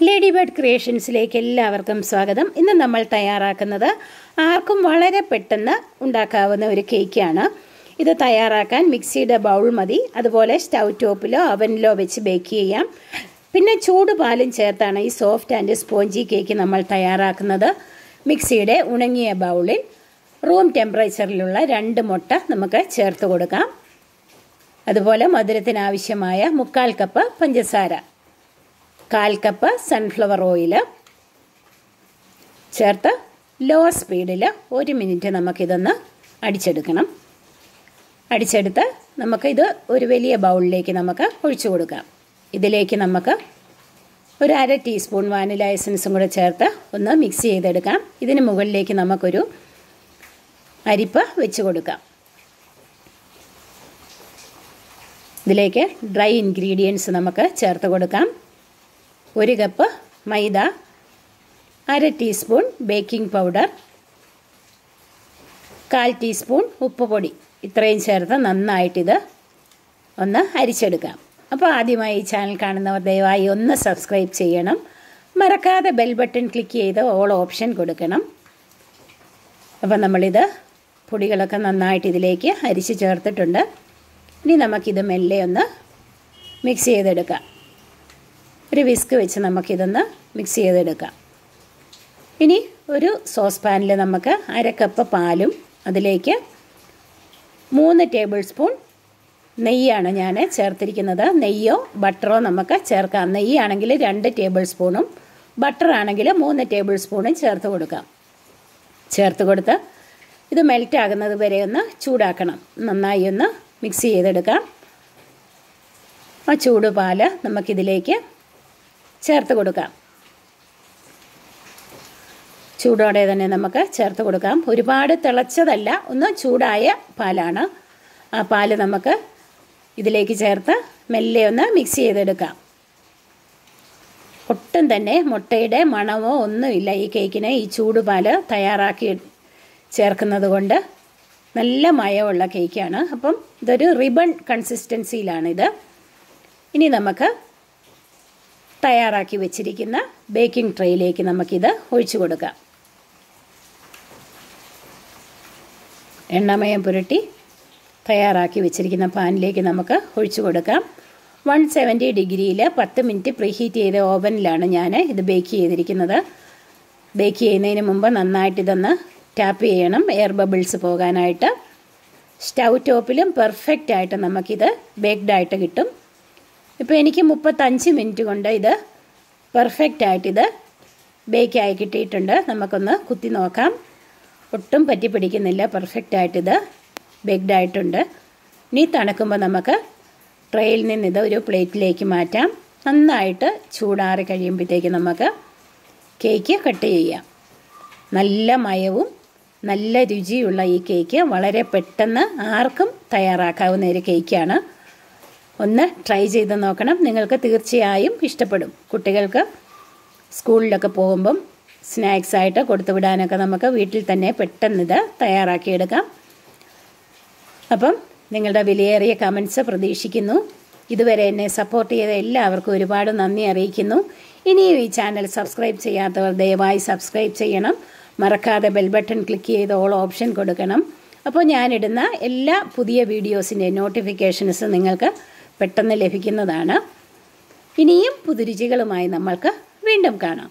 Lady bird ക്രിയേഷൻസിലേക്ക് എല്ലാവർക്കും സ്വാഗതം. ഇന്ന് നമ്മൾ തയ്യാറാക്കുന്നത് ആർക്കും വളരെ പെട്ടെന്ന് ഉണ്ടാക്കാവുന്ന ഒരു കേക്കാണ്. ഇത് തയ്യാറാക്കാൻ മിക്സിയുടെ ബൗൾ മതി. അതുപോലെ സ്റ്റൗ ടോപ്പിലോ അവനിലോ വെച്ച് ബേക്ക് ചെയ്യാം. പിന്നെ ചൂട് പാലും ചേർത്താണ് ഈ സോഫ്റ്റ് ആൻഡ് സ്പോഞ്ചി കേക്ക് നമ്മൾ തയ്യാറാക്കുന്നത്. മിക്സിയുടെ ഉണങ്ങിയ ബൗളിൽ റൂം ടെമ്പറേച്ചറിലുള്ള 2 മുട്ട നമുക്ക് ചേർത്ത് കൊടുക്കാം. അതുപോലെ മധുരത്തിനാവശ്യമായ 1/4 കപ്പ് പഞ്ചസാര, 1/4 കപ്പ് സൺഫ്ലവർ ഓയിൽ ചേർത്ത് ലോ സ്പീഡിൽ 1 മിനിറ്റ് നമുക്കിതൊന്ന് അടിച്ചെടുക്കണം. അടിച്ചെടുത്ത് നമുക്കിത് ഒരു വലിയ ബൗളിലേക്ക് നമുക്ക് ഒഴിച്ചു കൊടുക്കാം. ഇതിലേക്ക് നമുക്ക് ഒരു 1/2 ടീസ്പൂൺ വാനില എസൻസും കൂടെ ചേർത്ത് ഒന്ന് മിക്സ് ചെയ്തെടുക്കാം. ഇതിന് മുകളിലേക്ക് നമുക്കൊരു അരിപ്പ വെച്ച് കൊടുക്കാം. ഇതിലേക്ക് ഡ്രൈ ഇൻഗ്രീഡിയൻസ് നമുക്ക് ചേർത്ത് കൊടുക്കാം. 1 കപ്പ് മൈദ, 1/2 ടീസ്പൂൺ ബേക്കിംഗ് പൗഡർ, 1/4 ടീസ്പൂൺ ഉപ്പുപൊടി, ഇത്രയും ചേർത്ത് നന്നായിട്ടിത് ഒന്ന് അരിച്ചെടുക്കാം. അപ്പോൾ ആദ്യമായി ഈ ചാനൽ കാണുന്നവർ ദയവായി ഒന്ന് സബ്സ്ക്രൈബ് ചെയ്യണം. മറക്കാതെ ബെൽ ബട്ടൺ ക്ലിക്ക് ചെയ്ത് ഓൾ ഓപ്ഷൻ കൊടുക്കണം. അപ്പോൾ നമ്മളിത് പൊടികളൊക്കെ നന്നായിട്ട് ഇതിലേക്ക് അരിച്ച് ചേർത്തിട്ടുണ്ട്. ഇനി നമുക്കിത് മെല്ലെ ഒന്ന് മിക്സ് ചെയ്തെടുക്കാം. ഒരു വിസ്ക് വെച്ച് നമുക്കിതൊന്ന് മിക്സ് ചെയ്തെടുക്കാം. ഇനി ഒരു സോസ് പാനിൽ നമുക്ക് 1/2 കപ്പ് പാലും അതിലേക്ക് 3 ടേബിൾ സ്പൂൺ നെയ്യാണ് ഞാൻ ചേർത്തിരിക്കുന്നത്. നെയ്യോ ബട്ടറോ നമുക്ക് ചേർക്കാം. നെയ്യാണെങ്കിൽ 2 ടേബിൾ സ്പൂണും ബട്ടറാണെങ്കിൽ 3 ടേബിൾ സ്പൂണും ചേർത്ത് കൊടുക്കാം. ചേർത്ത് കൊടുത്ത് ഇത് മെൽറ്റ് ആകുന്നത് വരെ ഒന്ന് ചൂടാക്കണം. നന്നായി ഒന്ന് മിക്സ് ചെയ്തെടുക്കാം. ആ ചൂട് പാല് നമുക്കിതിലേക്ക് ചേർത്ത് കൊടുക്കാം. ചൂടോടെ തന്നെ നമുക്ക് ചേർത്ത് കൊടുക്കാം. ഒരുപാട് തിളച്ചതല്ല, ഒന്ന് ചൂടായ പാലാണ്. ആ പാല് നമുക്ക് ഇതിലേക്ക് ചേർത്ത് മെല്ലെ ഒന്ന് മിക്സ് ചെയ്തെടുക്കാം. ഒട്ടും തന്നെ മുട്ടയുടെ മണമോ ഒന്നുമില്ല ഈ കേക്കിന്. ഈ ചൂടുപാല് തയ്യാറാക്കി ചേർക്കുന്നത് കൊണ്ട് നല്ല മയമുള്ള കേക്കാണ്. അപ്പം ഇതൊരു റിബൺ കൺസിസ്റ്റൻസിയിലാണിത്. ഇനി നമുക്ക് തയ്യാറാക്കി വെച്ചിരിക്കുന്ന ബേക്കിംഗ് ട്രേയിലേക്ക് നമുക്കിത് ഒഴിച്ചു കൊടുക്കാം. എണ്ണമയം പുരട്ടി തയ്യാറാക്കി വെച്ചിരിക്കുന്ന പാനിലേക്ക് നമുക്ക് ഒഴിച്ചു കൊടുക്കാം. 170 ഡിഗ്രിയിൽ 10 മിനിറ്റ് പ്രീഹീറ്റ് ചെയ്ത ഓവനിലാണ് ഞാൻ ഇത് ബേക്ക് ചെയ്തിരിക്കുന്നത്. ബേക്ക് ചെയ്യുന്നതിന് മുമ്പ് നന്നായിട്ട് ഇതൊന്ന് ടാപ്പ് ചെയ്യണം, എയർ ബബിൾസ് പോകാനായിട്ട്. സ്റ്റൗ ടോപ്പിലും പെർഫെക്റ്റായിട്ട് നമുക്കിത് ബേക്ക്ഡായിട്ട് കിട്ടും. ഇപ്പോൾ എനിക്ക് 35 മിനിറ്റ് കൊണ്ട് ഇത് പെർഫെക്റ്റായിട്ടിത് ബേക്കായി കിട്ടിയിട്ടുണ്ട്. നമുക്കൊന്ന് കുത്തി നോക്കാം. ഒട്ടും പറ്റി പിടിക്കുന്നില്ല, പെർഫെക്റ്റായിട്ടിത് ബേക്ക്ഡായിട്ടുണ്ട്. ഇനി തണുക്കുമ്പോൾ നമുക്ക് ട്രേയിൽ നിന്നിത് ഒരു പ്ലേറ്റിലേക്ക് മാറ്റാം. നന്നായിട്ട് ചൂടാറി കഴിയുമ്പോഴത്തേക്ക് നമുക്ക് കേക്ക് കട്ട് ചെയ്യാം. നല്ല മയവും നല്ല രുചിയുള്ള ഈ കേക്ക് വളരെ പെട്ടെന്ന് ആർക്കും തയ്യാറാക്കാവുന്ന ഒരു കേക്കാണ്. ഒന്ന് ട്രൈ ചെയ്ത് നോക്കണം. നിങ്ങൾക്ക് തീർച്ചയായും ഇഷ്ടപ്പെടും. കുട്ടികൾക്ക് സ്കൂളിലൊക്കെ പോകുമ്പം സ്നാക്സായിട്ട് കൊടുത്തുവിടാനൊക്കെ നമുക്ക് വീട്ടിൽ തന്നെ പെട്ടെന്നിത് തയ്യാറാക്കിയെടുക്കാം. അപ്പം നിങ്ങളുടെ വിലയേറിയ കമൻസ് പ്രതീക്ഷിക്കുന്നു. ഇതുവരെ എന്നെ സപ്പോർട്ട് ചെയ്ത എല്ലാവർക്കും ഒരുപാട് നന്ദി അറിയിക്കുന്നു. ഇനിയും ഈ ചാനൽ സബ്സ്ക്രൈബ് ചെയ്യാത്തവർ ദയവായി സബ്സ്ക്രൈബ് ചെയ്യണം. മറക്കാതെ ബെൽ ബട്ടൺ ക്ലിക്ക് ചെയ്ത് ഓൾ ഓപ്ഷൻ കൊടുക്കണം. അപ്പോൾ ഞാനിടുന്ന എല്ലാ പുതിയ വീഡിയോസിൻ്റെ നോട്ടിഫിക്കേഷൻസ് നിങ്ങൾക്ക് പെട്ടെന്ന് ലഭിക്കുന്നതാണ്. ഇനിയും പുതുരുചികളുമായി നമ്മൾക്ക് വീണ്ടും കാണാം.